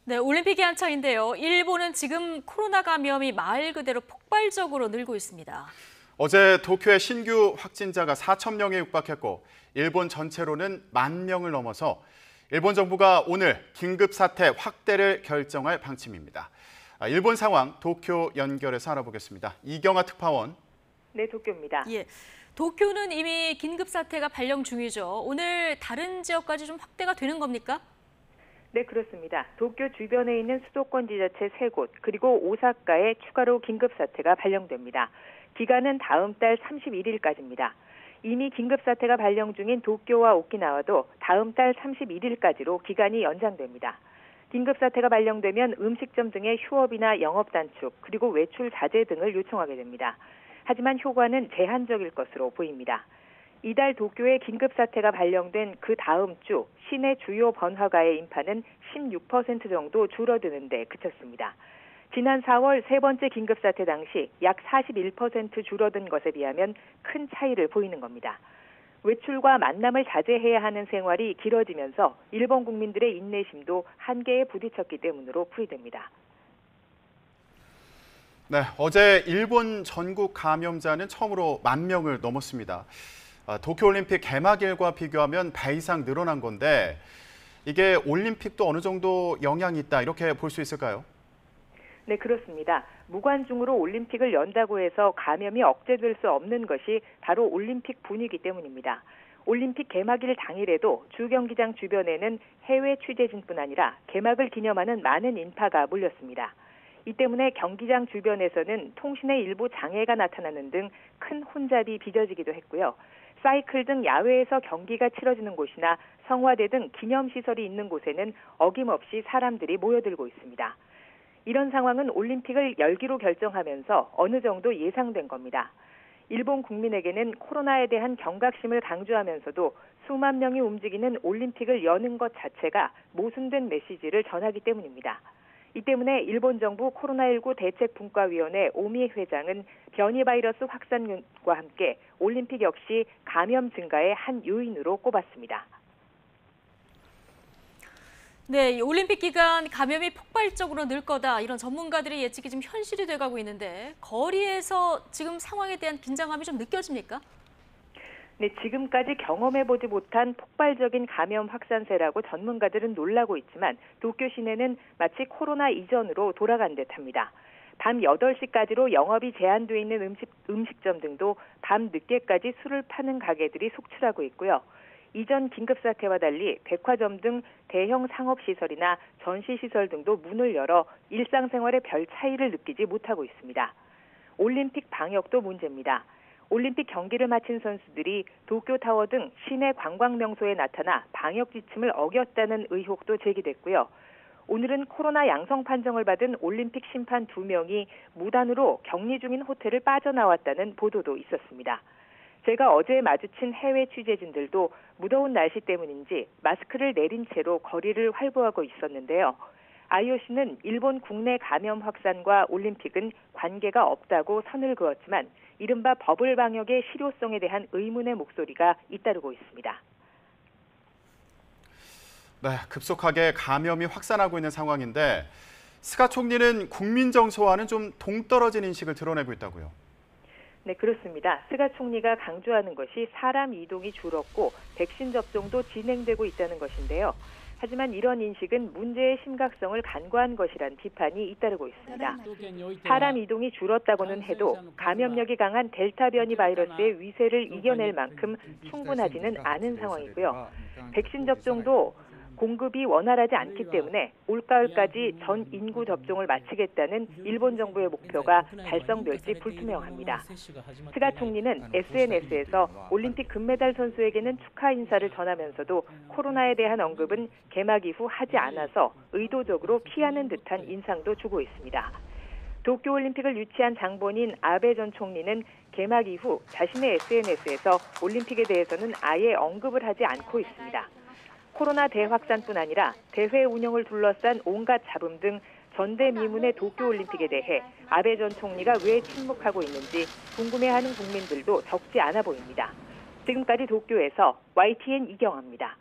네, 올림픽이 한창인데요. 일본은 지금 코로나 감염이 말 그대로 폭발적으로 늘고 있습니다. 어제 도쿄의 신규 확진자가 4천 명에 육박했고 일본 전체로는 10,000명을 넘어서 일본 정부가 오늘 긴급 사태 확대를 결정할 방침입니다. 일본 상황 도쿄 연결해서 알아보겠습니다. 이경아 특파원. 네, 도쿄입니다. 예, 도쿄는 이미 긴급 사태가 발령 중이죠. 오늘 다른 지역까지 좀 확대가 되는 겁니까? 네, 그렇습니다. 도쿄 주변에 있는 수도권 지자체 3곳 그리고 오사카에 추가로 긴급 사태가 발령됩니다. 기간은 다음 달 31일까지입니다. 이미 긴급 사태가 발령 중인 도쿄와 오키나와도 다음 달 31일까지로 기간이 연장됩니다. 긴급 사태가 발령되면 음식점 등의 휴업이나 영업 단축 그리고 외출 자제 등을 요청하게 됩니다. 하지만 효과는 제한적일 것으로 보입니다. 이달 도쿄에 긴급 사태가 발령된 그 다음 주 시내 주요 번화가의 인파는 16% 정도 줄어드는 데 그쳤습니다. 지난 4월 세 번째 긴급 사태 당시 약 41% 줄어든 것에 비하면 큰 차이를 보이는 겁니다. 외출과 만남을 자제해야 하는 생활이 길어지면서 일본 국민들의 인내심도 한계에 부딪혔기 때문으로 풀이됩니다. 네, 어제 일본 전국 감염자는 처음으로 10,000명을 넘었습니다. 도쿄올림픽 개막일과 비교하면 배 이상 늘어난 건데 이게 올림픽도 어느 정도 영향이 있다 이렇게 볼 수 있을까요? 네, 그렇습니다. 무관중으로 올림픽을 연다고 해서 감염이 억제될 수 없는 것이 바로 올림픽 분위기 때문입니다. 올림픽 개막일 당일에도 주경기장 주변에는 해외 취재진뿐 아니라 개막을 기념하는 많은 인파가 몰렸습니다. 이 때문에 경기장 주변에서는 통신에 일부 장애가 나타나는 등 큰 혼잡이 빚어지기도 했고요. 사이클 등 야외에서 경기가 치러지는 곳이나 성화대 등 기념시설이 있는 곳에는 어김없이 사람들이 모여들고 있습니다. 이런 상황은 올림픽을 열기로 결정하면서 어느 정도 예상된 겁니다. 일본 국민에게는 코로나에 대한 경각심을 강조하면서도 수만 명이 움직이는 올림픽을 여는 것 자체가 모순된 메시지를 전하기 때문입니다. 이 때문에 일본 정부 코로나19 대책분과위원회 오미 회장은 변이 바이러스 확산과 함께 올림픽 역시 감염 증가의 한 요인으로 꼽았습니다. 네, 올림픽 기간 감염이 폭발적으로 늘 거다 이런 전문가들의 예측이 지금 현실이 돼가고 있는데 거리에서 지금 상황에 대한 긴장감이 좀 느껴집니까? 네, 지금까지 경험해보지 못한 폭발적인 감염 확산세라고 전문가들은 놀라고 있지만 도쿄 시내는 마치 코로나 이전으로 돌아간 듯합니다. 밤 8시까지로 영업이 제한돼 있는 음식점 등도 밤 늦게까지 술을 파는 가게들이 속출하고 있고요. 이전 긴급사태와 달리 백화점 등 대형 상업시설이나 전시시설 등도 문을 열어 일상생활에 별 차이를 느끼지 못하고 있습니다. 올림픽 방역도 문제입니다. 올림픽 경기를 마친 선수들이 도쿄타워 등 시내 관광명소에 나타나 방역 지침을 어겼다는 의혹도 제기됐고요. 오늘은 코로나 양성 판정을 받은 올림픽 심판 2명이 무단으로 격리 중인 호텔을 빠져나왔다는 보도도 있었습니다. 제가 어제 마주친 해외 취재진들도 무더운 날씨 때문인지 마스크를 내린 채로 거리를 활보하고 있었는데요. IOC는 일본 국내 감염 확산과 올림픽은 관계가 없다고 선을 그었지만 이른바 버블 방역의 실효성에 대한 의문의 목소리가 잇따르고 있습니다. 네, 급속하게 감염이 확산하고 있는 상황인데 스가 총리는 국민 정서와는 좀 동떨어진 인식을 드러내고 있다고요. 네, 그렇습니다. 스가 총리가 강조하는 것이 사람 이동이 줄었고 백신 접종도 진행되고 있다는 것인데요. 하지만 이런 인식은 문제의 심각성을 간과한 것이란 비판이 잇따르고 있습니다. 사람 이동이 줄었다고는 해도 감염력이 강한 델타 변이 바이러스의 위세를 이겨낼 만큼 충분하지는 않은 상황이고요. 백신 접종도 공급이 원활하지 않기 때문에 올가을까지 전 인구 접종을 마치겠다는 일본 정부의 목표가 달성될지 불투명합니다. 스가 총리는 SNS에서 올림픽 금메달 선수에게는 축하 인사를 전하면서도 코로나에 대한 언급은 개막 이후 하지 않아서 의도적으로 피하는 듯한 인상도 주고 있습니다. 도쿄올림픽을 유치한 장본인 아베 전 총리는 개막 이후 자신의 SNS에서 올림픽에 대해서는 아예 언급을 하지 않고 있습니다. 코로나 대확산뿐 아니라 대회 운영을 둘러싼 온갖 잡음 등 전대미문의 도쿄올림픽에 대해 아베 전 총리가 왜 침묵하고 있는지 궁금해하는 국민들도 적지 않아 보입니다. 지금까지 도쿄에서 YTN 이경아입니다.